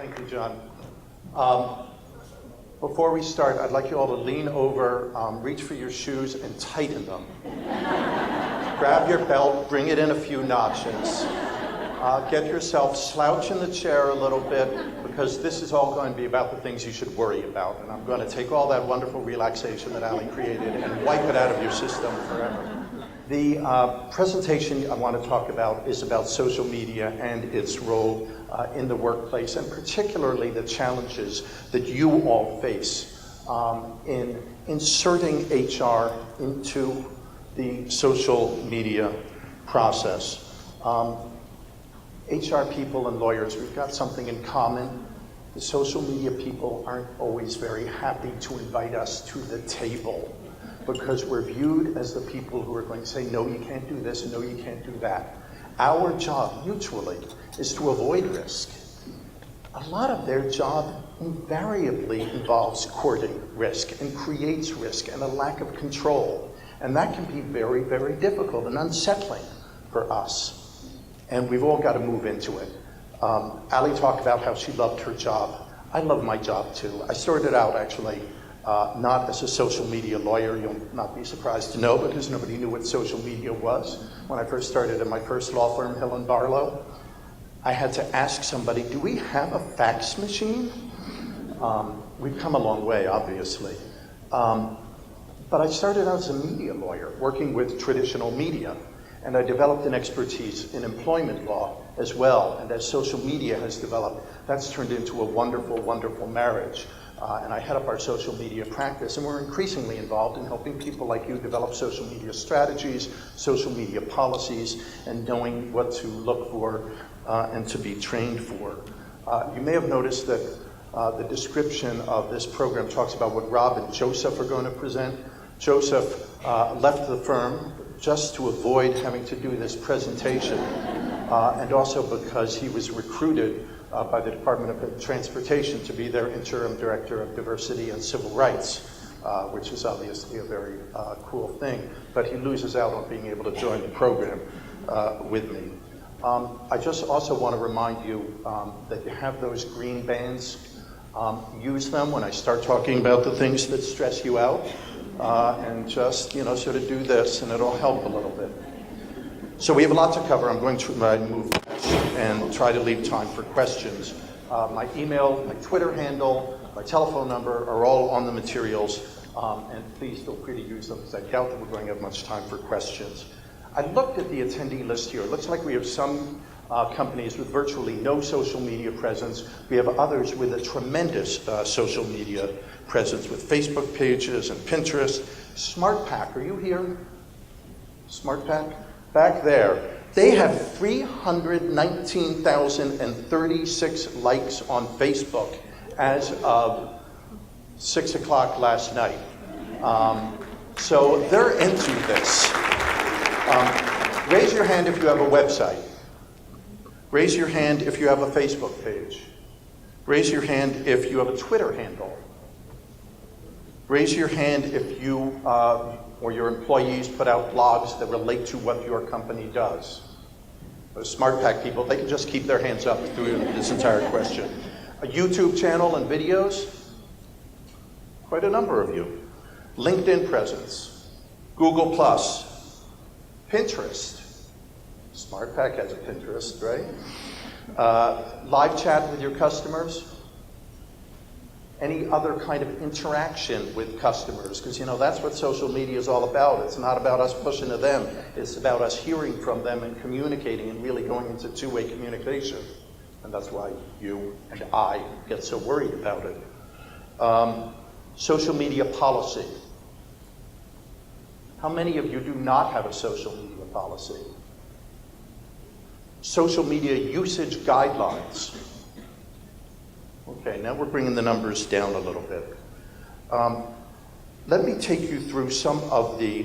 Thank you, John. Before we start, I'd like you all to lean over, reach for your shoes, and tighten them. Grab your belt, bring it in a few notches. Get yourself, slouch in the chair a little bit, because this is all going to be about the things you should worry about. And I'm going to take all that wonderful relaxation that Ali created and wipe it out of your system forever. The presentation I want to talk about is about social media and its role in the workplace, and particularly the challenges that you all face in inserting HR into the social media process. HR people and lawyers, we've got something in common. The social media people aren't always very happy to invite us to the table, because we're viewed as the people who are going to say, no, you can't do this, no, you can't do that. Our job, mutually, is to avoid risk. A lot of their job invariably involves courting risk and creates risk and a lack of control. And that can be very, very difficult and unsettling for us. And we've all got to move into it. Ali talked about how she loved her job. I love my job too. I started out actually not as a social media lawyer. You'll not be surprised to know, because nobody knew what social media was. When I first started at my first law firm, Hill and Barlow, I had to ask somebody, do we have a fax machine? We've come a long way, obviously. But I started out as a media lawyer, working with traditional media. And I developed an expertise in employment law as well. And as social media has developed, that's turned into a wonderful, wonderful marriage. And I head up our social media practice, and we're increasingly involved in helping people like you develop social media strategies, social media policies, and knowing what to look for and to be trained for. You may have noticed that the description of this program talks about what Rob and Joseph are going to present. Joseph left the firm just to avoid having to do this presentation, and also because he was recruited by the Department of Transportation to be their interim director of diversity and civil rights, which is obviously a very cool thing, but he loses out on being able to join the program with me. I just also want to remind you that you have those green bands. Use them when I start talking about the things that stress you out, and just, sort of do this, and it'll help a little bit. So we have a lot to cover. I'm going to move and try to leave time for questions. My email, my Twitter handle, my telephone number are all on the materials, and please feel free to use them, because I doubt that we're going to have much time for questions. I looked at the attendee list here. It looks like we have some companies with virtually no social media presence. We have others with a tremendous social media presence with Facebook pages and Pinterest. SmartPack, are you here? SmartPack? Back there. They have 319,036 likes on Facebook as of 6 o'clock last night. So they're into this. Raise your hand if you have a website. Raise your hand if you have a Facebook page. Raise your hand if you have a Twitter handle. Raise your hand if you or your employees put out blogs that relate to what your company does. Those SmartPack people, they can just keep their hands up through this entire question. A YouTube channel and videos? Quite a number of you. LinkedIn presence. Google+. Pinterest. SmartPack has a Pinterest, right? Live chat with your customers. Any other kind of interaction with customers, because that's what social media is all about. It's not about us pushing to them. It's about us hearing from them and communicating and really going into two-way communication. And that's why you and I get so worried about it. Social media policy. How many of you do not have a social media policy? Social media usage guidelines. Okay, now we're bringing the numbers down a little bit. Let me take you through some of the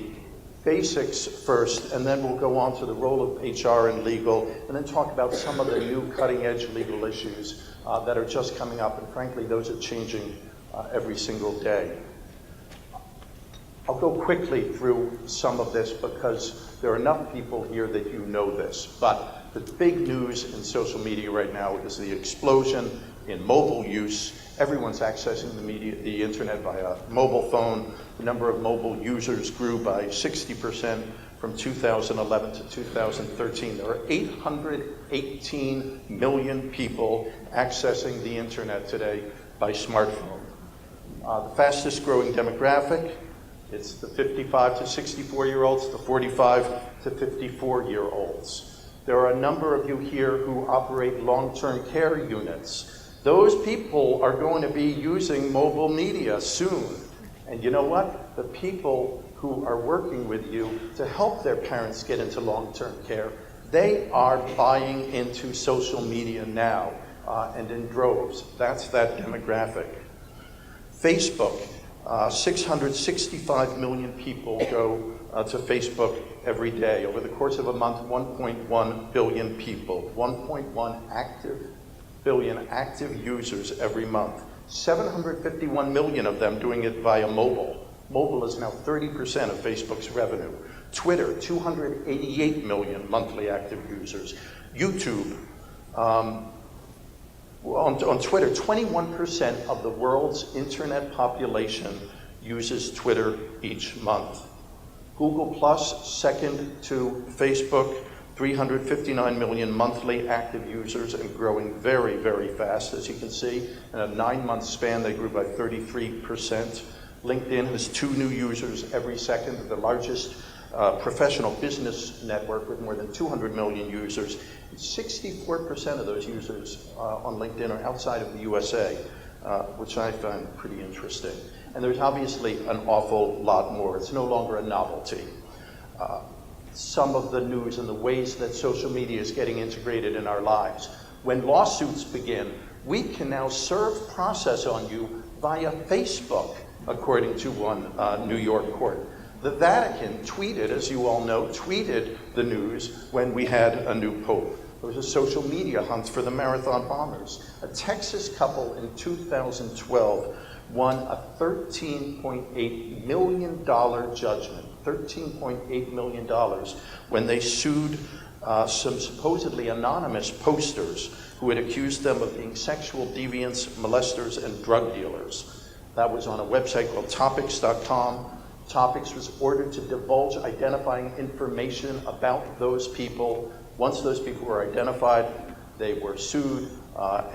basics first, and then we'll go on to the role of HR and legal, and then talk about some of the new cutting-edge legal issues that are just coming up, and frankly, those are changing every single day. I'll go quickly through some of this because there are enough people here that you know this, but the big news in social media right now is the explosion in mobile use. Everyone's accessing the internet via mobile phone. The number of mobile users grew by 60% from 2011 to 2013. There are 818 million people accessing the internet today by smartphone. The fastest growing demographic, it's the 55 to 64-year-olds, the 45 to 54-year-olds. There are a number of you here who operate long-term care units. Those people are going to be using mobile media soon. And you know what? The people who are working with you to help their parents get into long-term care, they are buying into social media now, and in droves. That's that demographic. Facebook, 665 million people go to Facebook every day. Over the course of a month, 1.1 billion people, 1.1 billion active users every month. 751 million of them doing it via mobile. Mobile is now 30% of Facebook's revenue. Twitter, 288 million monthly active users. YouTube, on Twitter, 21% of the world's internet population uses Twitter each month. Google Plus, second to Facebook, 359 million monthly active users and growing very, very fast. As you can see, in a 9-month span, they grew by 33%. LinkedIn has 2 new users every second, the largest professional business network with more than 200 million users. 64% of those users on LinkedIn are outside of the USA, which I find pretty interesting. And there's obviously an awful lot more. It's no longer a novelty. Some of the news and the ways that social media is getting integrated in our lives. When lawsuits begin, we can now serve process on you via Facebook, according to one New York court. The Vatican tweeted, as you all know, tweeted the news when we had a new pope. There was a social media hunt for the marathon bombers. A Texas couple in 2012 won a $13.8 million judgment, $13.8 million, when they sued some supposedly anonymous posters who had accused them of being sexual deviants, molesters, and drug dealers. That was on a website called Topics.com. Topics was ordered to divulge identifying information about those people. Once those people were identified, they were sued,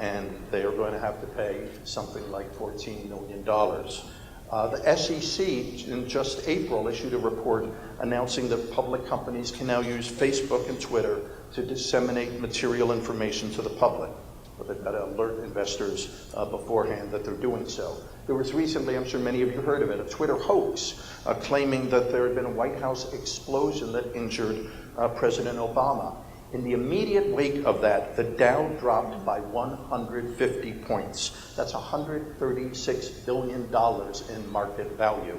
and they are going to have to pay something like $14 million. The SEC, in just April, issued a report announcing that public companies can now use Facebook and Twitter to disseminate material information to the public. But they've got to alert investors beforehand that they're doing so. There was recently, I'm sure many of you heard of it, a Twitter hoax claiming that there had been a White House explosion that injured President Obama. In the immediate wake of that, the Dow dropped by 150 points. That's $136 billion in market value.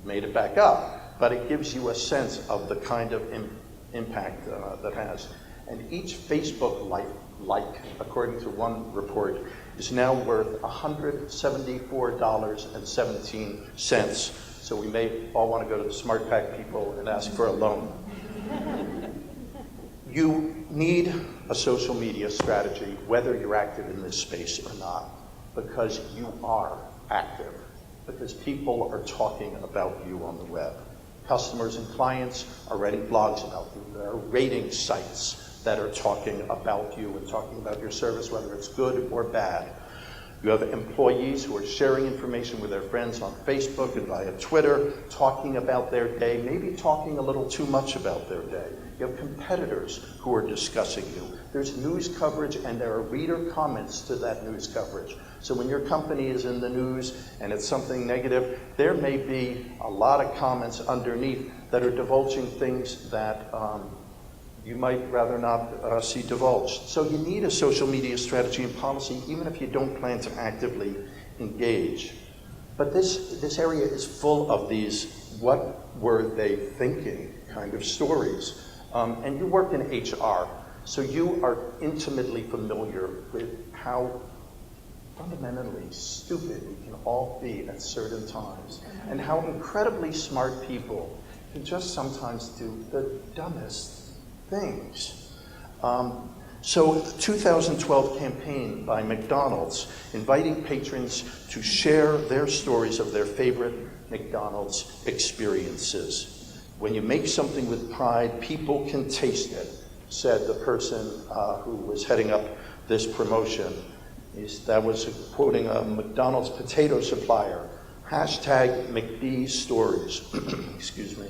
Made it back up, but it gives you a sense of the kind of impact that has. And each Facebook like, according to one report, is now worth $174.17. So we may all want to go to the Smart Pack people and ask for a loan. You need a social media strategy, whether you're active in this space or not, because you are active, because people are talking about you on the web. Customers and clients are writing blogs about you. There are rating sites that are talking about you and talking about your service, whether it's good or bad. You have employees who are sharing information with their friends on Facebook and via Twitter, talking about their day, maybe talking a little too much about their day. You have competitors who are discussing you. There's news coverage, and there are reader comments to that news coverage. So when your company is in the news and it's something negative, there may be a lot of comments underneath that are divulging things that you might rather not see divulged. So you need a social media strategy and policy, even if you don't plan to actively engage. But this area is full of these what were they thinking kind of stories. And you work in HR, so you are intimately familiar with how fundamentally stupid we can all be at certain times, and how incredibly smart people can just sometimes do the dumbest things. So the 2012 campaign by McDonald's inviting patrons to share their stories of their favorite McDonald's experiences. When you make something with pride, people can taste it, said the person who was heading up this promotion. That was quoting a McDonald's potato supplier. Hashtag McD stories. Excuse me.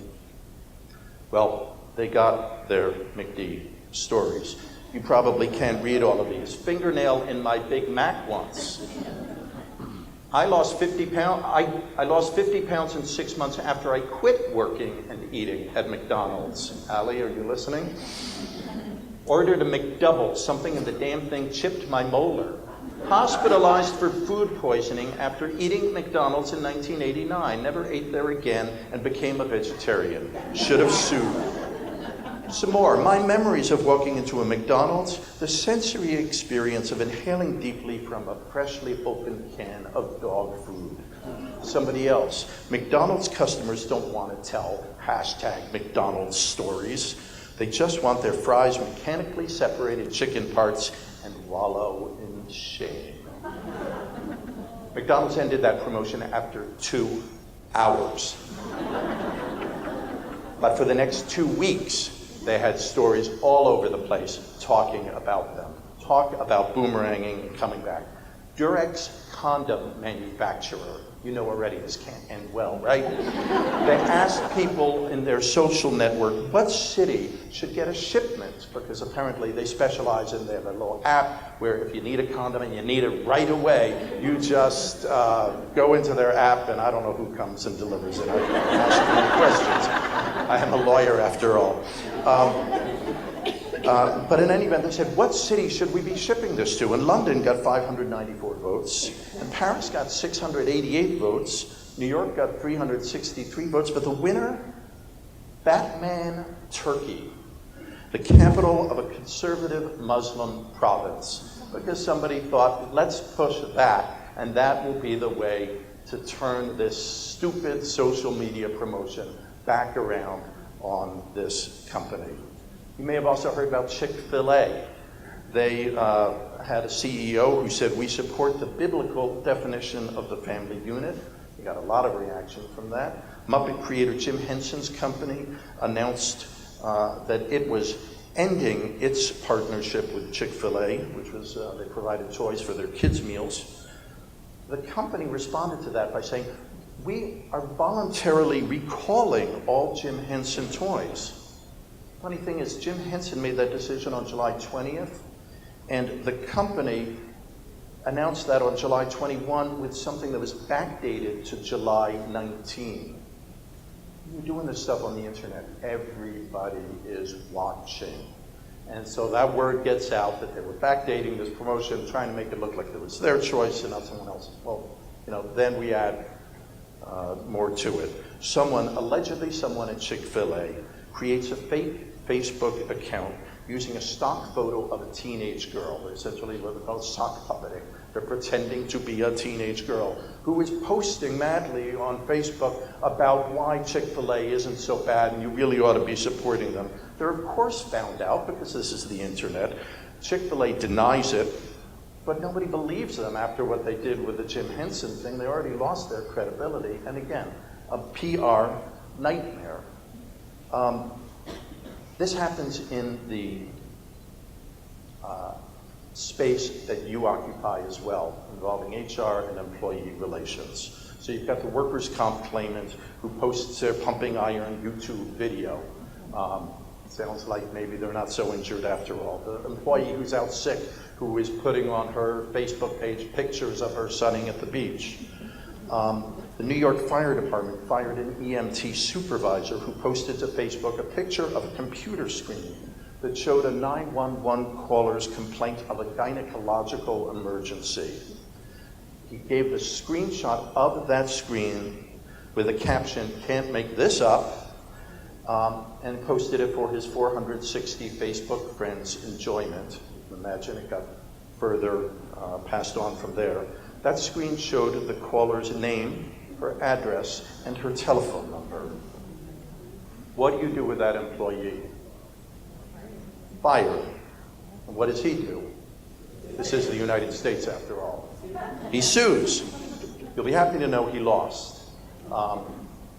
Well, they got their McD stories. You probably can't read all of these. Fingernail in my Big Mac once. I lost 50 pounds. I lost 50 pounds in 6 months after I quit working and eating at McDonald's. Allie, are you listening? Ordered a McDouble. Something in the damn thing chipped my molar. Hospitalized for food poisoning after eating McDonald's in 1989. Never ate there again and became a vegetarian. Should have sued. Some more. My memories of walking into a McDonald's, the sensory experience of inhaling deeply from a freshly opened can of dog food. Somebody else. McDonald's customers don't want to tell hashtag McDonald's stories. They just want their fries mechanically separated chicken parts and wallow in shame. McDonald's ended that promotion after 2 hours. But for the next 2 weeks, they had stories all over the place talking about them. Talk about boomeranging and coming back. Durex condom manufacturer. You know already this can't end well, right? They asked people in their social network what city should get a shipment, because apparently they specialize in their little app where if you need a condom and you need it right away, you just go into their app and I don't know who comes and delivers it. I can't ask any questions. I am a lawyer after all. But in any event, they said, what city should we be shipping this to? And London got 594 votes, and Paris got 688 votes, New York got 363 votes, but the winner, Batman, Turkey, the capital of a conservative Muslim province, because somebody thought, let's push that, and that will be the way to turn this stupid social media promotion back around on this company. You may have also heard about Chick-fil-A. They had a CEO who said, we support the biblical definition of the family unit. We got a lot of reaction from that. Muppet creator Jim Henson's company announced that it was ending its partnership with Chick-fil-A, which was they provided toys for their kids' meals. The company responded to that by saying, we are voluntarily recalling all Jim Henson toys. Funny thing is, Jim Henson made that decision on July 20th, and the company announced that on July 21 with something that was backdated to July 19. You're doing this stuff on the internet. Everybody is watching. And so that word gets out that they were backdating this promotion, trying to make it look like it was their choice and not someone else's. Well, then we add more to it. Allegedly someone at Chick-fil-A creates a fake Facebook account using a stock photo of a teenage girl. They're essentially what we call sock puppeting. They're pretending to be a teenage girl who is posting madly on Facebook about why Chick-fil-A isn't so bad and you really ought to be supporting them. They're of course found out because this is the internet. Chick-fil-A denies it, but nobody believes them after what they did with the Jim Henson thing. They already lost their credibility. And again, a PR nightmare. This happens in the space that you occupy as well, involving HR and employee relations. So you've got the workers' comp claimant who posts their pumping iron YouTube video. Sounds like maybe they're not so injured after all. The employee who's out sick, who is putting on her Facebook page pictures of her sunning at the beach. The New York Fire Department fired an EMT supervisor who posted to Facebook a picture of a computer screen that showed a 911 caller's complaint of a gynecological emergency. He gave the screenshot of that screen with a caption, "Can't make this up," and posted it for his 460 Facebook friends' enjoyment. Imagine it got further passed on from there. That screen showed the caller's name, her address, and her telephone number. What do you do with that employee? Fire. And what does he do? This is the United States, after all. He sues. You'll be happy to know he lost.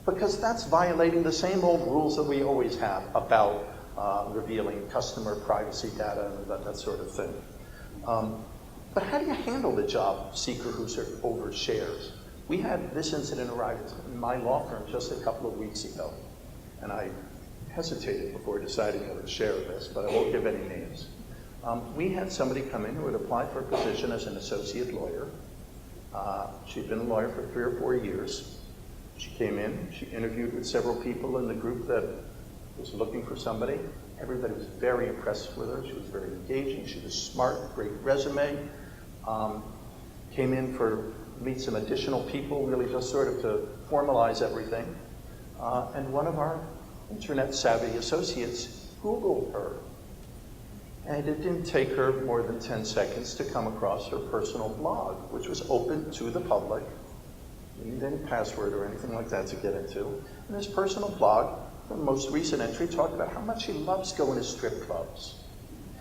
Because that's violating the same old rules that we always have about revealing customer privacy data and that sort of thing. But how do you handle the job seeker who sort of overshares? We had this incident arrive in my law firm just a couple of weeks ago, and I hesitated before deciding whether to share this, but I won't give any names. We had somebody come in who had applied for a position as an associate lawyer. She'd been a lawyer for 3 or 4 years. She came in, she interviewed with several people in the group that was looking for somebody. Everybody was very impressed with her. She was very engaging. She was smart, great resume. Came in to meet some additional people, really just sort of to formalize everything. And one of our internet-savvy associates Googled her. And it didn't take her more than 10 seconds to come across her personal blog, which was open to the public. You didn't need any password or anything like that to get into. And this personal blog, the most recent entry, talked about how much she loves going to strip clubs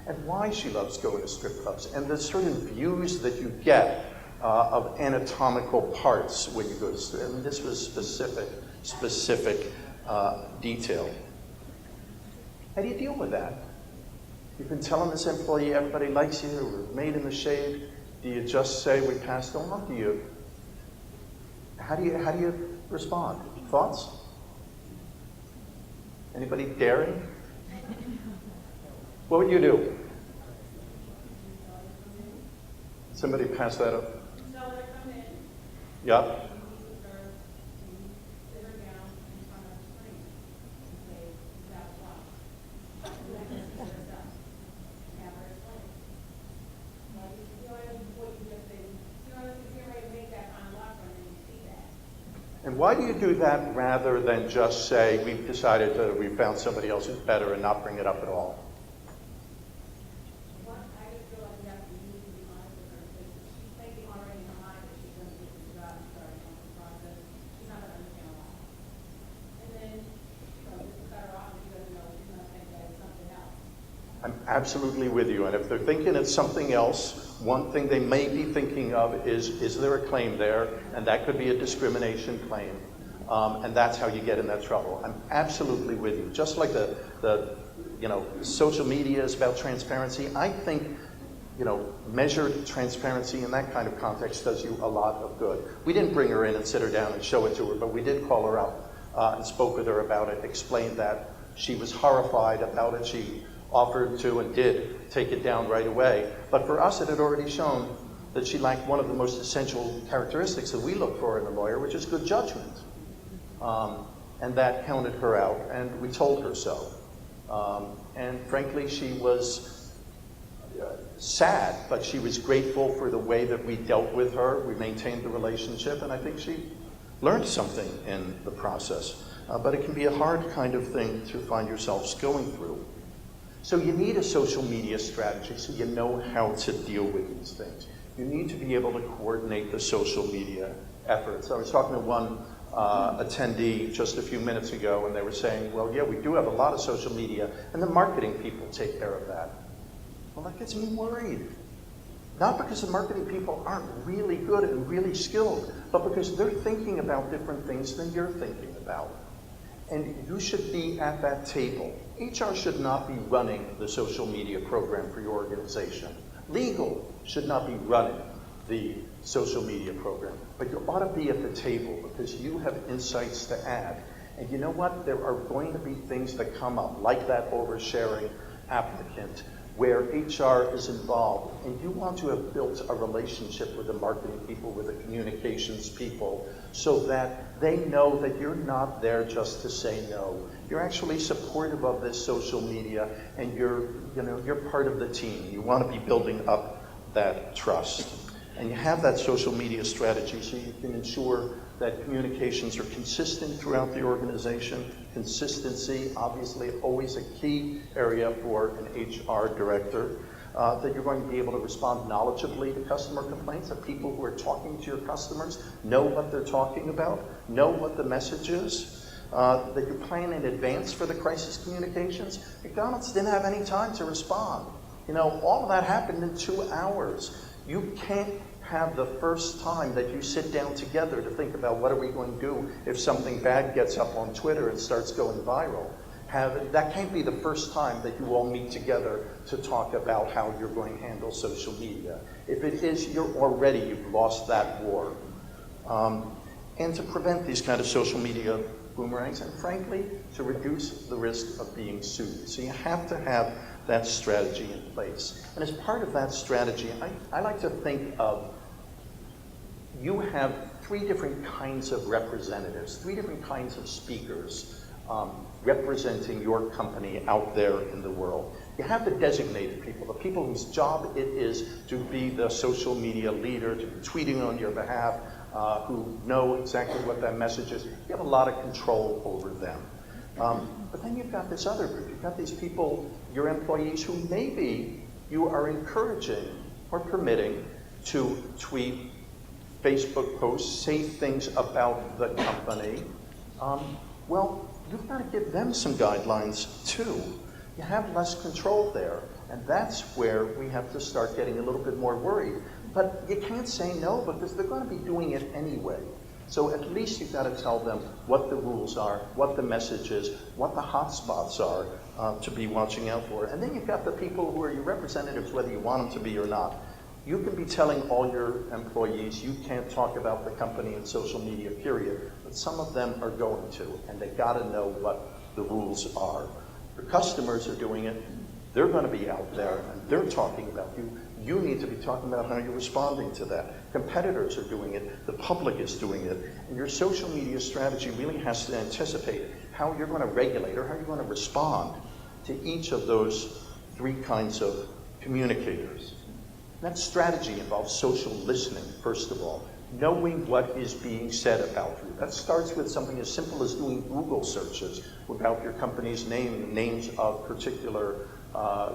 and why she loves going to strip clubs and the sort of views that you get of anatomical parts when you go to strip. I mean, this was specific detail. How do you deal with that? You've been telling this employee everybody likes you, we're made in the shade. Do you just say we passed on? How do you respond? Thoughts? Anybody daring? What would you do? Somebody pass that up. Yeah. And why do you do that rather than just say, we've decided that we found somebody else who's better and not bring it up at all? I just feel like we have to use to be honest with her. She's thinking already in her mind that she's going to get the job and start on the process. She's not going to understand a lot. And then, just to cut her off, she doesn't know she's going to think that it's something else. I'm absolutely with you. And if they're thinking it's something else, one thing they may be thinking of is there a claim there? And that could be a discrimination claim. And that's how you get in that trouble. I'm absolutely with you. Just like the social media is about transparency, I think, measured transparency in that kind of context does you a lot of good. We didn't bring her in and sit her down and show it to her, but we did call her up and spoke with her about it, explained that she was horrified about it. She offered to and did take it down right away. But for us, it had already shown that she lacked one of the most essential characteristics that we look for in a lawyer, which is good judgment. And that counted her out, and we told her so. And frankly, she was sad, but she was grateful for the way that we dealt with her. We maintained the relationship, and I think she learned something in the process. But it can be a hard kind of thing to find yourselves going through. So you need a social media strategy so you know how to deal with these things. You need to be able to coordinate the social media efforts. I was talking to one attendee just a few minutes ago, and they were saying, well, yeah, we do have a lot of social media, and the marketing people take care of that. Well, that gets me worried. Not because the marketing people aren't really good and really skilled, but because they're thinking about different things than you're thinking about. And you should be at that table. HR should not be running the social media program for your organization. Legal should not be running the social media program. But you ought to be at the table because you have insights to add. And you know what? There are going to be things that come up, like that oversharing applicant, where HR is involved. And you want to have built a relationship with the marketing people, with the communications people, so that they know that you're not there just to say no. You're actually supportive of this social media, and you're part of the team. You want to be building up that trust. And you have that social media strategy so you can ensure that communications are consistent throughout the organization. Consistency, obviously, always a key area for an HR director. That you're going to be able to respond knowledgeably to customer complaints, that people who are talking to your customers know what they're talking about, know what the message is, that you're planning in advance for the crisis communications. McDonald's didn't have any time to respond. You know, all of that happened in 2 hours. You can't have the first time that you sit down together to think about what are we going to do if something bad gets up on Twitter and starts going viral. That can't be the first time that you all meet together to talk about how you're going to handle social media. If it is, you've lost that war. And to prevent these kind of social media boomerangs, and frankly, to reduce the risk of being sued. So you have to have that strategy in place. And as part of that strategy, I like to think of, you have 3 different kinds of representatives, 3 different kinds of speakers representing your company out there in the world. You have the designated people, the people whose job it is to be the social media leader, to be tweeting on your behalf, who know exactly what that message is. You have a lot of control over them. But then you've got this other group. You've got these people, your employees, who maybe you are encouraging or permitting to tweet, Facebook posts, say things about the company. Well, you've got to give them some guidelines too. You have less control there. And that's where we have to start getting a little bit more worried. But you can't say no, because they're going to be doing it anyway. So at least you've got to tell them what the rules are, what the message is, what the hot spots are to be watching out for. And then you've got the people who are your representatives, whether you want them to be or not. You can be telling all your employees you can't talk about the company in social media, period. But some of them are going to, and they got to know what the rules are. Your customers are doing it. They're going to be out there, and they're talking about you. You need to be talking about how you're responding to that. Competitors are doing it. The public is doing it. And your social media strategy really has to anticipate how you're going to regulate or how you're going to respond to each of those 3 kinds of communicators. That strategy involves social listening, first of all, knowing what is being said about you. That starts with something as simple as doing Google searches about your company's name, names of particular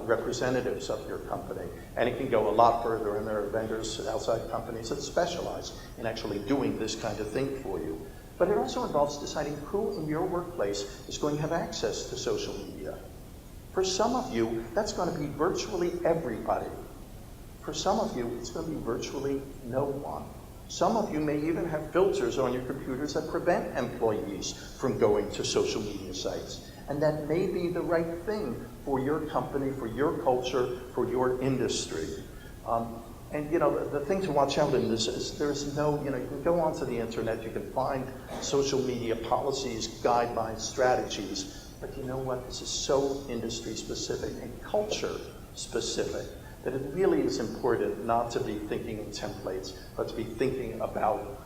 representatives of your company. And it can go a lot further, and there are vendors, outside companies that specialize in actually doing this kind of thing for you. But it also involves deciding who in your workplace is going to have access to social media. For some of you, that's going to be virtually everybody. For some of you, it's going to be virtually no one. Some of you may even have filters on your computers that prevent employees from going to social media sites. And that may be the right thing for your company, for your culture, for your industry. And you know, the thing to watch out in this is there's no, you can go onto the internet, you can find social media policies, guidelines, strategies, but you know what? This is so industry specific and culture specific that it really is important not to be thinking in templates, but to be thinking about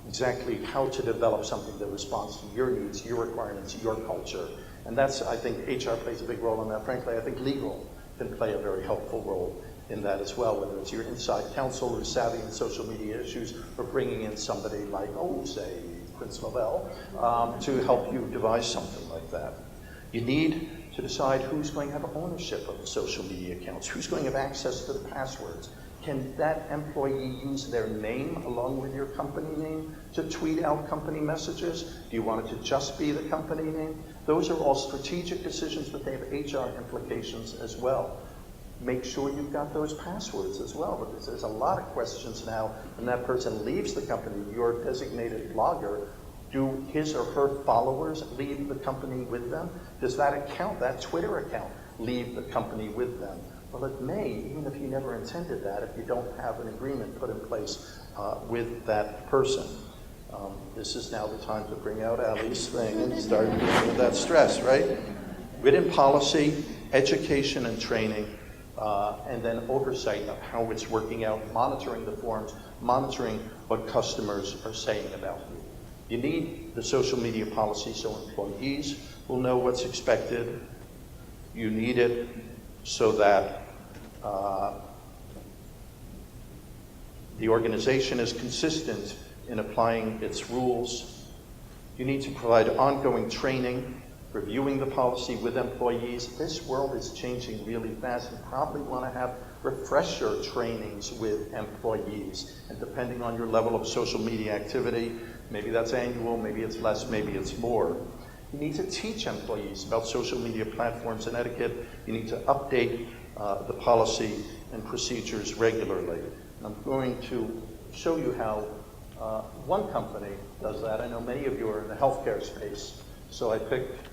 exactly how to develop something that responds to your needs, your requirements, your culture. And that's, I think, HR plays a big role in that. Frankly, I think legal can play a very helpful role in that as well, whether it's your inside counsel who's savvy in social media issues, or bringing in somebody like, say, Prince Nobel, to help you devise something like that. You need to decide who's going to have ownership of the social media accounts, who's going to have access to the passwords. Can that employee use their name along with your company name to tweet out company messages? Do you want it to just be the company name? Those are all strategic decisions, but they have HR implications as well. Make sure you've got those passwords as well, because there's a lot of questions now when that person leaves the company, your designated blogger. Do his or her followers leave the company with them? Does that account, that Twitter account, leave the company with them? Well, it may, even if you never intended that, if you don't have an agreement put in place with that person. This is now the time to bring out Ali's thing and start dealing with that stress, right? Written policy, education and training, and then oversight of how it's working out, monitoring the forms, monitoring what customers are saying about you. You need the social media policy so employees will know what's expected. You need it so that the organization is consistent in applying its rules. You need to provide ongoing training, reviewing the policy with employees. This world is changing really fast. You probably want to have refresher trainings with employees. And depending on your level of social media activity, maybe that's annual, maybe it's less, maybe it's more. You need to teach employees about social media platforms and etiquette. You need to update the policy and procedures regularly. I'm going to show you how one company does that. I know many of you are in the healthcare space, so I picked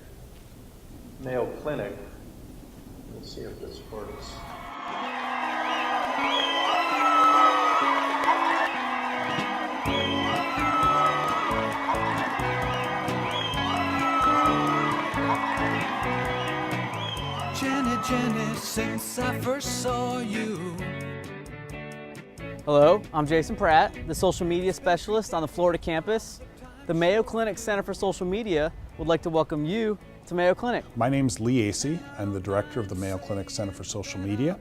Mayo Clinic. Let's see if this works. Janet, since I first saw you. Hello, I'm Jason Pratt, the social media specialist on the Florida campus. The Mayo Clinic Center for Social Media would like to welcome you to Mayo Clinic. My name's Lee Acey. I'm the director of the Mayo Clinic Center for Social Media.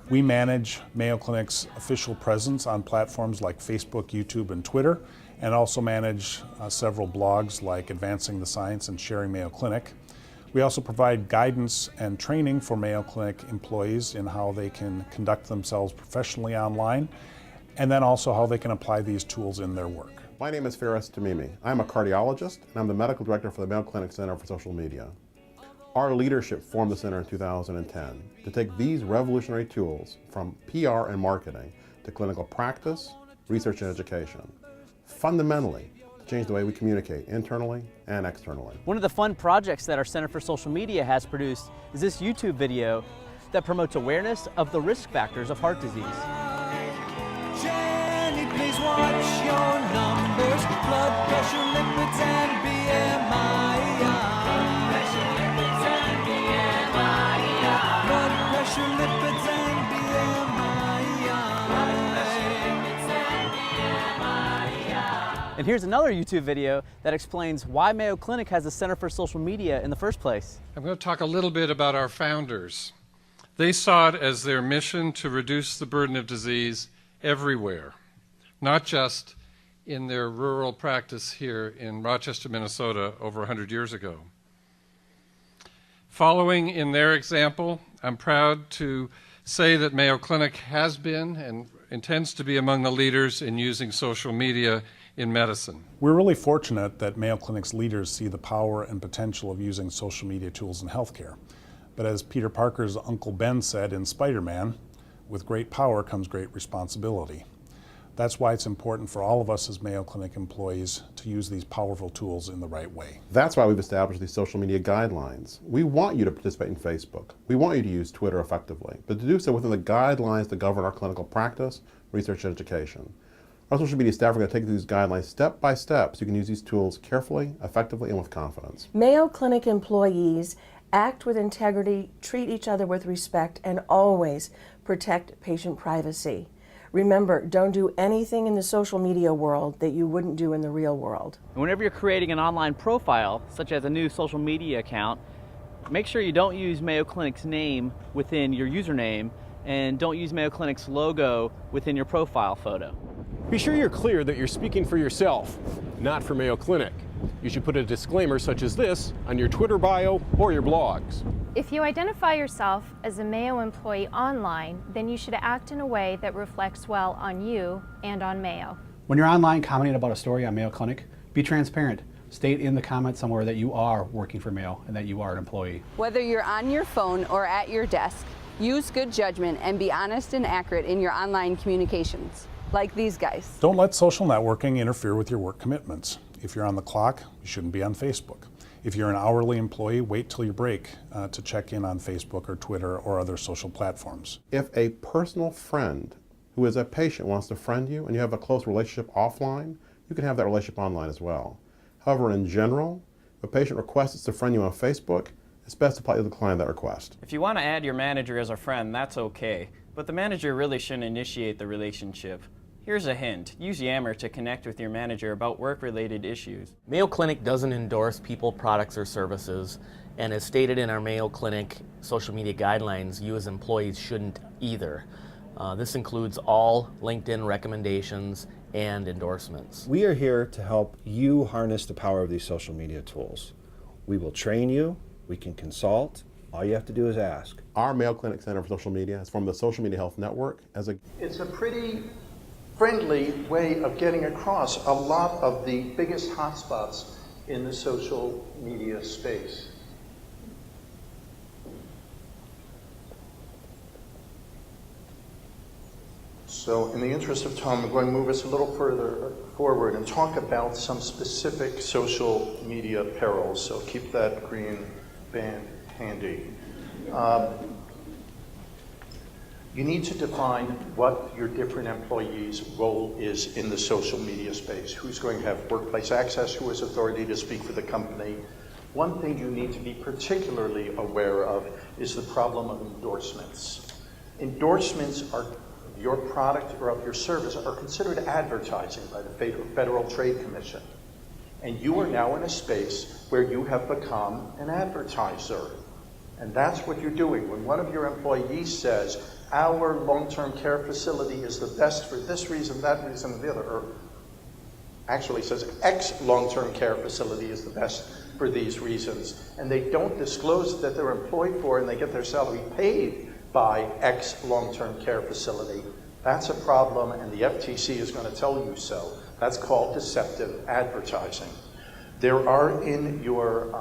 We manage Mayo Clinic's official presence on platforms like Facebook, YouTube, and Twitter, and also manage several blogs like Advancing the Science and Sharing Mayo Clinic. We also provide guidance and training for Mayo Clinic employees in how they can conduct themselves professionally online, and then also how they can apply these tools in their work. My name is Faris Tamimi. I'm a cardiologist, and I'm the medical director for the Mayo Clinic Center for Social Media. Our leadership formed the center in 2010 to take these revolutionary tools from PR and marketing to clinical practice, research, and education. Fundamentally, change the way we communicate internally and externally. One of the fun projects that our Center for Social Media has produced is this YouTube video that promotes awareness of the risk factors of heart disease. Jenny, please watch your numbers, blood pressure, lipids, and BMI. Blood pressure, lipids, and BMI. Blood pressure, lipids, and And here's another YouTube video that explains why Mayo Clinic has a Center for Social Media in the first place. I'm going to talk a little bit about our founders. They saw it as their mission to reduce the burden of disease everywhere, not just in their rural practice here in Rochester, Minnesota, over 100 years ago. Following in their example, I'm proud to say that Mayo Clinic has been and intends to be among the leaders in using social media in medicine. We're really fortunate that Mayo Clinic's leaders see the power and potential of using social media tools in healthcare. But as Peter Parker's Uncle Ben said in Spider-Man, with great power comes great responsibility. That's why it's important for all of us as Mayo Clinic employees to use these powerful tools in the right way. That's why we've established these social media guidelines. We want you to participate in Facebook. We want you to use Twitter effectively, but to do so within the guidelines that govern our clinical practice, research, and education. Our social media staff are going to take these guidelines step by step so you can use these tools carefully, effectively, and with confidence. Mayo Clinic employees act with integrity, treat each other with respect, and always protect patient privacy. Remember, don't do anything in the social media world that you wouldn't do in the real world. And whenever you're creating an online profile, such as a new social media account, make sure you don't use Mayo Clinic's name within your username and don't use Mayo Clinic's logo within your profile photo. Be sure you're clear that you're speaking for yourself, not for Mayo Clinic. You should put a disclaimer such as this on your Twitter bio or your blogs. If you identify yourself as a Mayo employee online, then you should act in a way that reflects well on you and on Mayo. When you're online commenting about a story on Mayo Clinic, be transparent. State in the comments somewhere that you are working for Mayo and that you are an employee. Whether you're on your phone or at your desk, use good judgment and be honest and accurate in your online communications. Like these guys. Don't let social networking interfere with your work commitments. If you're on the clock, you shouldn't be on Facebook. If you're an hourly employee, wait till your break to check in on Facebook or Twitter or other social platforms. If a personal friend who is a patient wants to friend you and you have a close relationship offline, you can have that relationship online as well. However, in general, if a patient requests us to friend you on Facebook, it's best to politely decline that request. If you want to add your manager as a friend, that's okay, but the manager really shouldn't initiate the relationship. Here's a hint. Use Yammer to connect with your manager about work-related issues. Mayo Clinic doesn't endorse people, products, or services, and as stated in our Mayo Clinic social media guidelines, you as employees shouldn't either. This includes all LinkedIn recommendations and endorsements. We are here to help you harness the power of these social media tools. We will train you, we can consult, all you have to do is ask. Our Mayo Clinic Center for Social Media has formed the Social Media Health Network as a... It's a pretty friendly way of getting across a lot of the biggest hotspots in the social media space. So in the interest of time, I'm going to move us a little further forward and talk about some specific social media perils. So keep that green band handy. You need to define what your different employees' role is in the social media space. Who's going to have workplace access, who has authority to speak for the company. One thing you need to be particularly aware of is the problem of endorsements. Endorsements are your product or of your service are considered advertising by the Federal Trade Commission. And you are now in a space where you have become an advertiser. And that's what you're doing. When one of your employees says, our long-term care facility is the best for this reason, that reason, and the other, or actually says X long-term care facility is the best for these reasons, and they don't disclose that they're employed for and they get their salary paid by X long-term care facility, that's a problem, and the FTC is going to tell you so. That's called deceptive advertising. There are in your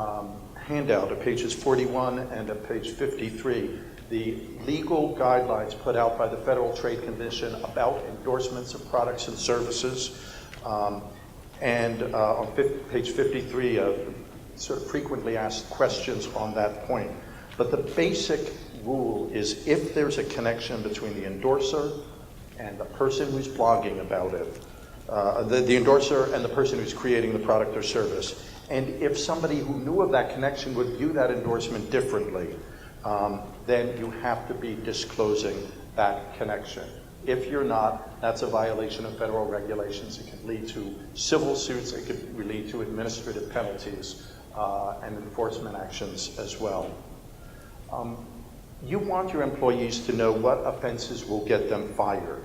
handout at pages 41 and at page 53 the legal guidelines put out by the Federal Trade Commission about endorsements of products and services. On page 53, sort of frequently asked questions on that point. But the basic rule is if there's a connection between the endorser and the person who's blogging about it, the endorser and the person who's creating the product or service, and if somebody who knew of that connection would view that endorsement differently, then you have to be disclosing that connection. If you're not, that's a violation of federal regulations. It can lead to civil suits. It could lead to administrative penalties and enforcement actions as well. You want your employees to know what offenses will get them fired.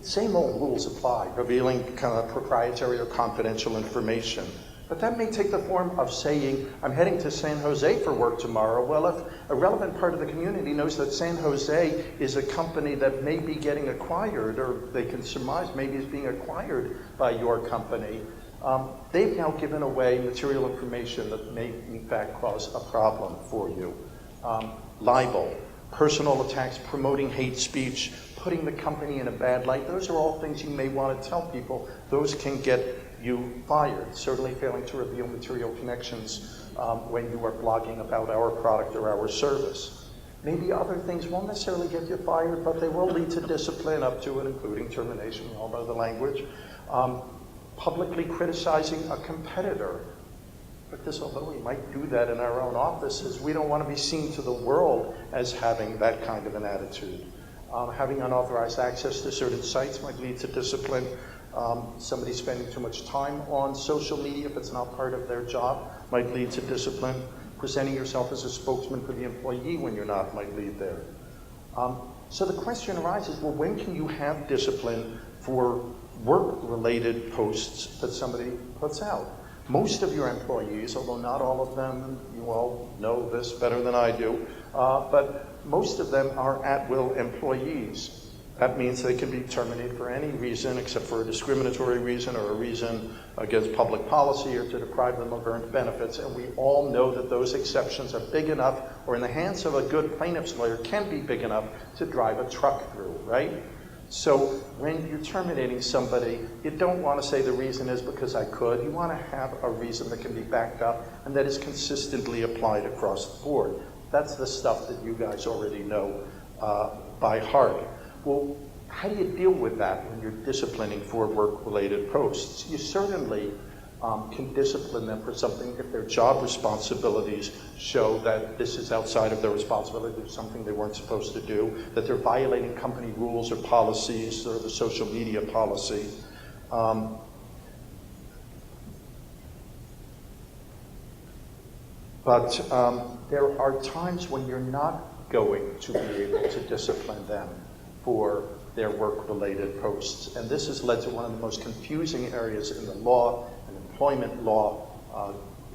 Same old rules apply, revealing kind of proprietary or confidential information. But that may take the form of saying, I'm heading to San Jose for work tomorrow. Well, if a relevant part of the community knows that San Jose is a company that may be getting acquired, or they can surmise maybe is being acquired by your company, they've now given away material information that may in fact cause a problem for you. Libel, personal attacks, promoting hate speech, putting the company in a bad light, those are all things you may want to tell people. Those can get you fired. Certainly failing to reveal material connections when you are blogging about our product or our service. Maybe other things won't necessarily get you fired, but they will lead to discipline up to and including termination, we all know the language. Publicly criticizing a competitor. But this, although we might do that in our own offices, we don't want to be seen to the world as having that kind of an attitude. Having unauthorized access to certain sites might lead to discipline. Somebody spending too much time on social media, if it's not part of their job, might lead to discipline. Presenting yourself as a spokesman for the employee when you're not might lead there. So the question arises, well, when can you have discipline for work-related posts that somebody puts out? Most of your employees, although not all of them, you all know this better than I do, but most of them are at-will employees. That means they can be terminated for any reason except for a discriminatory reason or a reason against public policy or to deprive them of earned benefits. And we all know that those exceptions are big enough, or in the hands of a good plaintiff's lawyer, can be big enough to drive a truck through, right? So when you're terminating somebody, you don't want to say the reason is because I could. You want to have a reason that can be backed up and that is consistently applied across the board. That's the stuff that you guys already know by heart. Well, how do you deal with that when you're disciplining for work-related posts? You certainly can discipline them for something if their job responsibilities show that this is outside of their responsibility, there's something they weren't supposed to do, that they're violating company rules or policies or the social media policy. But there are times when you're not going to be able to discipline them for their work-related posts. And this has led to one of the most confusing areas in the law and employment law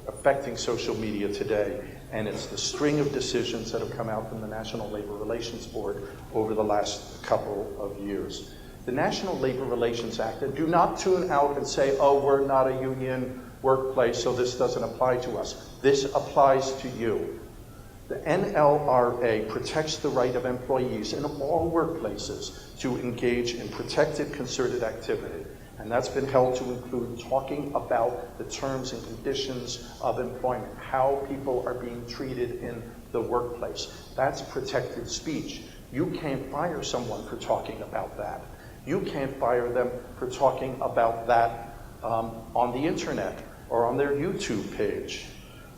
affecting social media today. And it's the string of decisions that have come out from the National Labor Relations Board over the last couple of years. The National Labor Relations Act, and do not tune out and say, oh, we're not a union workplace, so this doesn't apply to us. This applies to you. The NLRA protects the right of employees in all workplaces to engage in protected concerted activity. And that's been held to include talking about the terms and conditions of employment, how people are being treated in the workplace. That's protected speech. You can't fire someone for talking about that. You can't fire them for talking about that on the internet or on their YouTube page.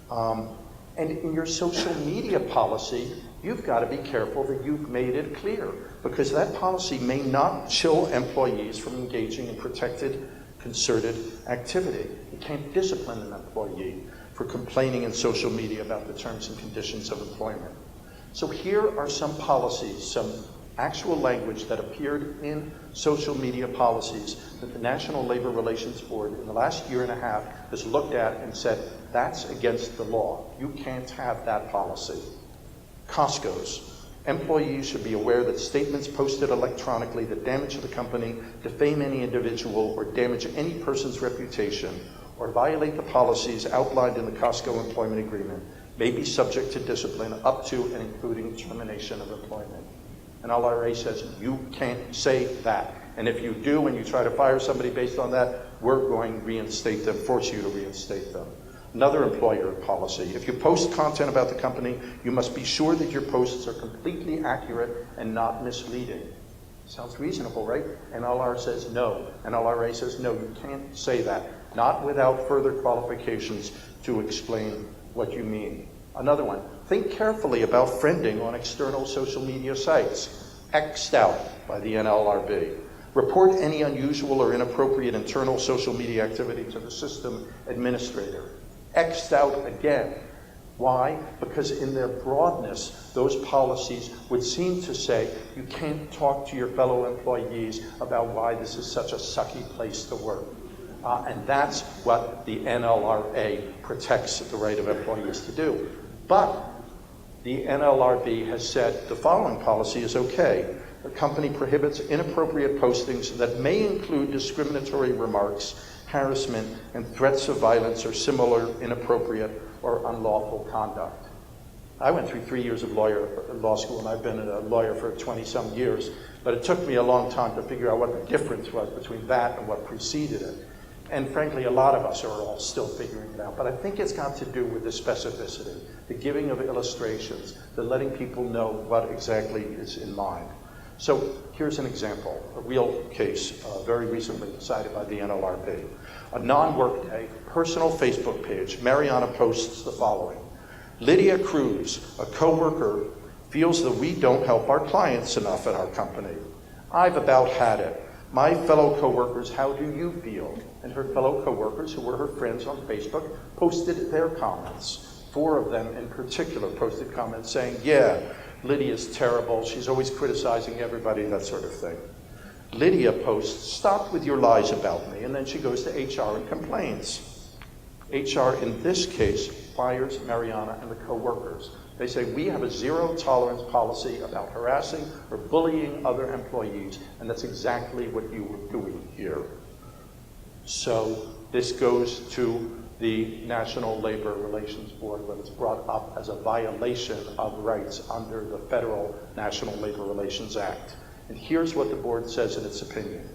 And in your social media policy, you've got to be careful that you've made it clear, because that policy may not chill employees from engaging in protected, concerted activity. You can't discipline an employee for complaining in social media about the terms and conditions of employment. So here are some policies, some actual language that appeared in social media policies that the National Labor Relations Board in the last year and a half has looked at and said, that's against the law. You can't have that policy. Costco's. Employees should be aware that statements posted electronically that damage the company, defame any individual, or damage any person's reputation, or violate the policies outlined in the Costco employment agreement may be subject to discipline up to and including termination of employment. And LRA says you can't say that. And if you do and you try to fire somebody based on that, we're going to reinstate them, force you to reinstate them. Another employer policy. If you post content about the company, you must be sure that your posts are completely accurate and not misleading. Sounds reasonable, right? And NLR says no. And LRA says no, you can't say that. Not without further qualifications to explain what you mean. Another one, think carefully about friending on external social media sites. X'd out by the NLRB. Report any unusual or inappropriate internal social media activity to the system administrator. X'd out again. Why? Because in their broadness, those policies would seem to say you can't talk to your fellow employees about why this is such a sucky place to work. And that's what the NLRA protects the right of employees to do. But the NLRB has said the following policy is okay. The company prohibits inappropriate postings that may include discriminatory remarks, harassment, and threats of violence or similar inappropriate or unlawful conduct. I went through 3 years of law school, and I've been a lawyer for 20-some years, but it took me a long time to figure out what the difference was between that and what preceded it. And frankly, a lot of us are all still figuring it out. But I think it's got to do with the specificity, the giving of illustrations, the letting people know what exactly is in mind. So here's an example, a real case very recently decided by the NLRB. A non-workday personal Facebook page, Mariana posts the following. Lydia Cruz, a coworker, feels that we don't help our clients enough at our company. I've about had it. My fellow coworkers, how do you feel? And her fellow coworkers, who were her friends on Facebook, posted their comments. 4 of them in particular posted comments saying, yeah, Lydia's terrible, she's always criticizing everybody, that sort of thing. Lydia posts, stop with your lies about me, and then she goes to HR and complains. HR, in this case, fires Mariana and the coworkers. They say, we have a zero tolerance policy about harassing or bullying other employees, and that's exactly what you were doing here. So this goes to the National Labor Relations Board when it's brought up as a violation of rights under the Federal National Labor Relations Act. And here's what the board says in its opinion.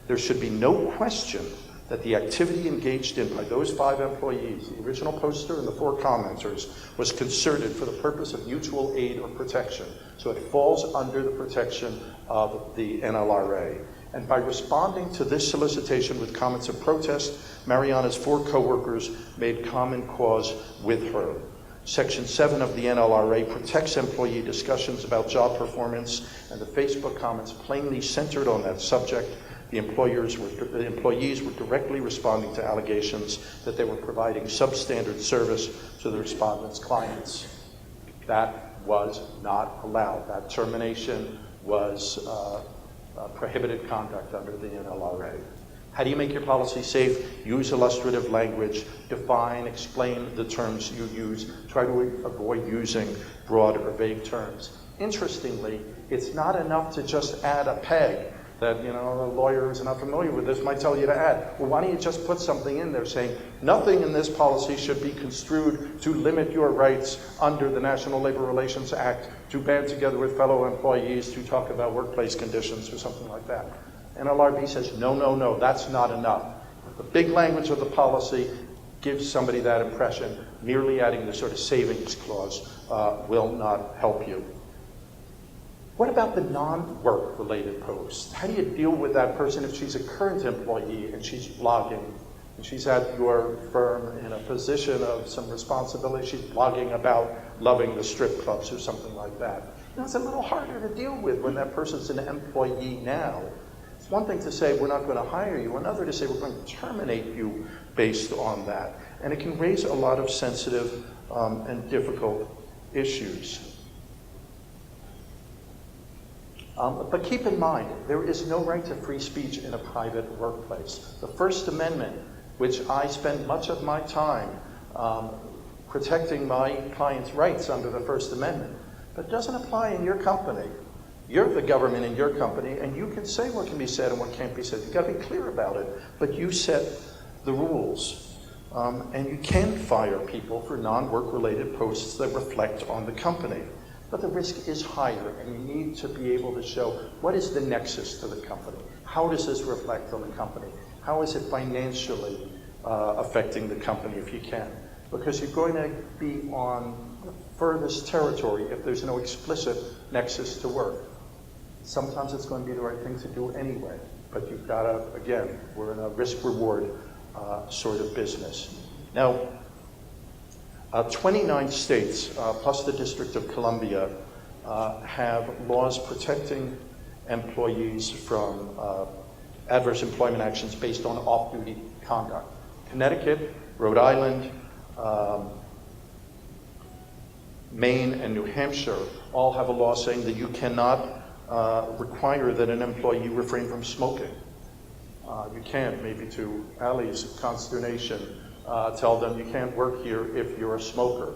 There should be no question that the activity engaged in by those 5 employees, the original poster and the 4 commenters, was concerted for the purpose of mutual aid or protection. So it falls under the protection of the NLRA. And by responding to this solicitation with comments of protest, Mariana's 4 coworkers made common cause with her. Section 7 of the NLRA protects employee discussions about job performance, and the Facebook comments plainly centered on that subject. The employees were directly responding to allegations that they were providing substandard service to the respondents' clients. That was not allowed. That termination was prohibited conduct under the NLRA. How do you make your policy safe? Use illustrative language, define, explain the terms you use, try to avoid using broad or vague terms. Interestingly, it's not enough to just add a peg that, you know, a lawyer who's not familiar with this might tell you to add. Well, why don't you just put something in there saying, nothing in this policy should be construed to limit your rights under the National Labor Relations Act to band together with fellow employees to talk about workplace conditions or something like that. NLRB says, no, no, no, that's not enough. The big language of the policy gives somebody that impression. Merely adding the sort of savings clause will not help you. What about the non-work related posts? How do you deal with that person if she's a current employee and she's blogging and she's at your firm in a position of some responsibility? She's blogging about loving the strip clubs or something like that. You know, it's a little harder to deal with when that person's an employee now. It's one thing to say we're not going to hire you, another to say we're going to terminate you based on that. And it can raise a lot of sensitive and difficult issues. But keep in mind, there is no right to free speech in a private workplace. The First Amendment, which I spend much of my time protecting my clients' rights under the First Amendment, but doesn't apply in your company. You're the government in your company, and you can say what can be said and what can't be said. You've got to be clear about it, but you set the rules. And you can fire people for non-work related posts that reflect on the company. But the risk is higher, and you need to be able to show what is the nexus to the company. How does this reflect on the company? How is it financially affecting the company if you can? Because you're going to be on furthest territory if there's no explicit nexus to work. Sometimes it's going to be the right thing to do anyway, but you've got to, again, we're in a risk-reward sort of business. Now, 29 states, plus the District of Columbia, have laws protecting employees from adverse employment actions based on off-duty conduct. Connecticut, Rhode Island, Maine, and New Hampshire all have a law saying that you cannot require that an employee refrain from smoking. You can't, maybe to Ali's consternation, tell them you can't work here if you're a smoker.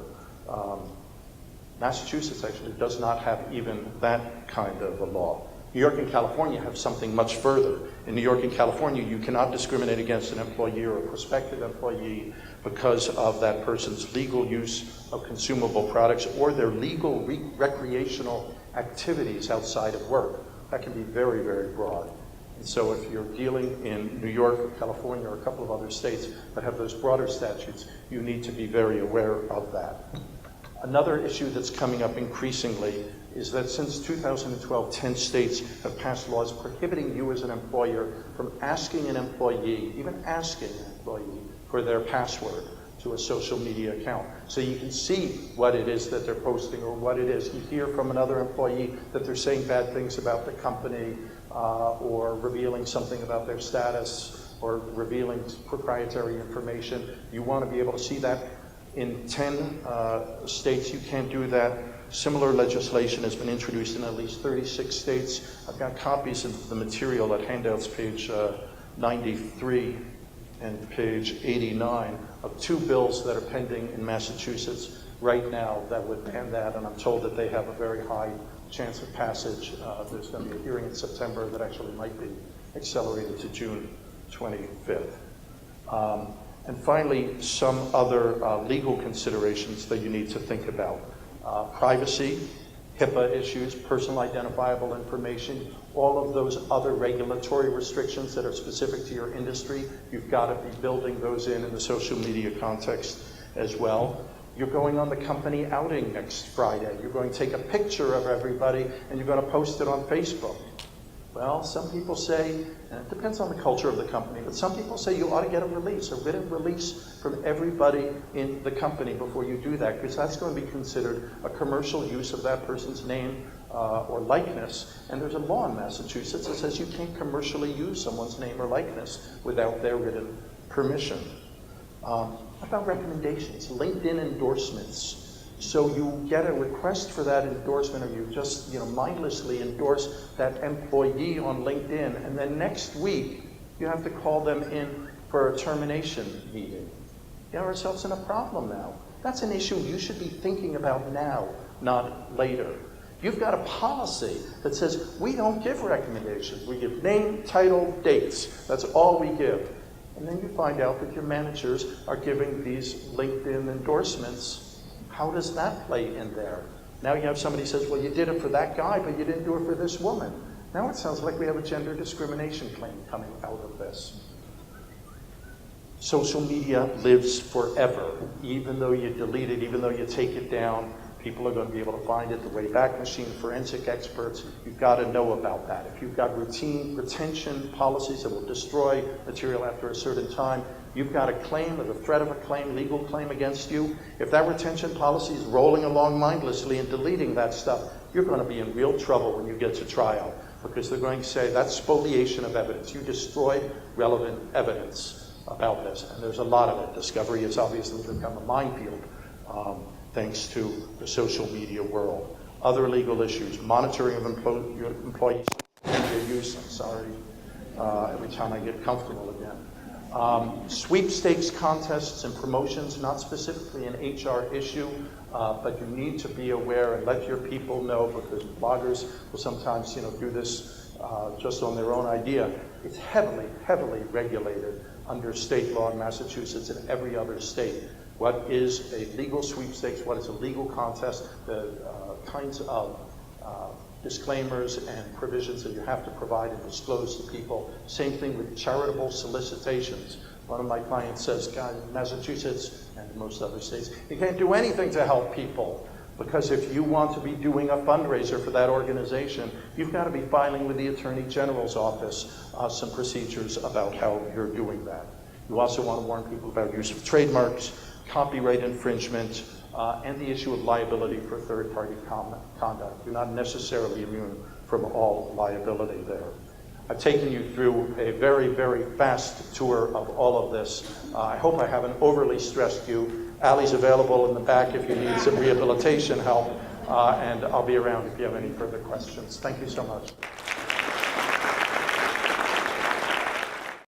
Massachusetts actually does not have even that kind of a law. New York and California have something much further. In New York and California, you cannot discriminate against an employee or a prospective employee because of that person's legal use of consumable products or their legal recreational activities outside of work. That can be very, very broad. And so if you're dealing in New York or California or a couple of other states that have those broader statutes, you need to be very aware of that. Another issue that's coming up increasingly is that since 2012, 10 states have passed laws prohibiting you as an employer from asking an employee, even asking an employee, for their password to a social media account. So you can see what it is that they're posting or what it is. You hear from another employee that they're saying bad things about the company or revealing something about their status or revealing proprietary information. You want to be able to see that. In 10 states, you can't do that. Similar legislation has been introduced in at least 36 states. I've got copies of the material at handouts page 93 and page 89 of 2 bills that are pending in Massachusetts right now that would ban that, and I'm told that they have a very high chance of passage. There's going to be a hearing in September that actually might be accelerated to June 25th. And finally, some other legal considerations that you need to think about. Privacy, HIPAA issues, personal identifiable information, all of those other regulatory restrictions that are specific to your industry, you've got to be building those in the social media context as well. You're going on the company outing next Friday. You're going to take a picture of everybody and you're going to post it on Facebook. Well, some people say, and it depends on the culture of the company, but some people say you ought to get a release, a written release from everybody in the company before you do that, because that's going to be considered a commercial use of that person's name or likeness. And there's a law in Massachusetts that says you can't commercially use someone's name or likeness without their written permission. About recommendations, LinkedIn endorsements. So you get a request for that endorsement, or you just mindlessly endorse that employee on LinkedIn, and then next week you have to call them in for a termination meeting. We have ourselves in a problem now. That's an issue you should be thinking about now, not later. You've got a policy that says we don't give recommendations. We give name, title, dates. That's all we give. And then you find out that your managers are giving these LinkedIn endorsements. How does that play in there? Now you have somebody who says, well, you did it for that guy, but you didn't do it for this woman. Now it sounds like we have a gender discrimination claim coming out of this. Social media lives forever. Even though you delete it, even though you take it down, people are going to be able to find it. The Wayback Machine, forensic experts, you've got to know about that. If you've got routine retention policies that will destroy material after a certain time, you've got a claim or the threat of a claim, legal claim against you. If that retention policy is rolling along mindlessly and deleting that stuff, you're going to be in real trouble when you get to trial, because they're going to say that's spoliation of evidence. You destroyed relevant evidence about this, and there's a lot of it. Discovery has obviously become a minefield thanks to the social media world. Other legal issues, monitoring of employees' use. I'm sorry, every time I get comfortable again. Sweepstakes contests and promotions, not specifically an HR issue, but you need to be aware and let your people know, because bloggers will sometimes, do this just on their own idea. It's heavily, heavily regulated under state law in Massachusetts and every other state. What is a legal sweepstakes? What is a legal contest? The kinds of disclaimers and provisions that you have to provide and disclose to people. Same thing with charitable solicitations. One of my clients says, God, in Massachusetts and most other states, you can't do anything to help people, because if you want to be doing a fundraiser for that organization, you've got to be filing with the Attorney General's office some procedures about how you're doing that. You also want to warn people about use of trademarks, copyright infringement, and the issue of liability for third-party conduct. You're not necessarily immune from all liability there. I've taken you through a very, very fast tour of all of this. I hope I haven't overly stressed you. Allie's available in the back if you need some rehabilitation help, and I'll be around if you have any further questions. Thank you so much.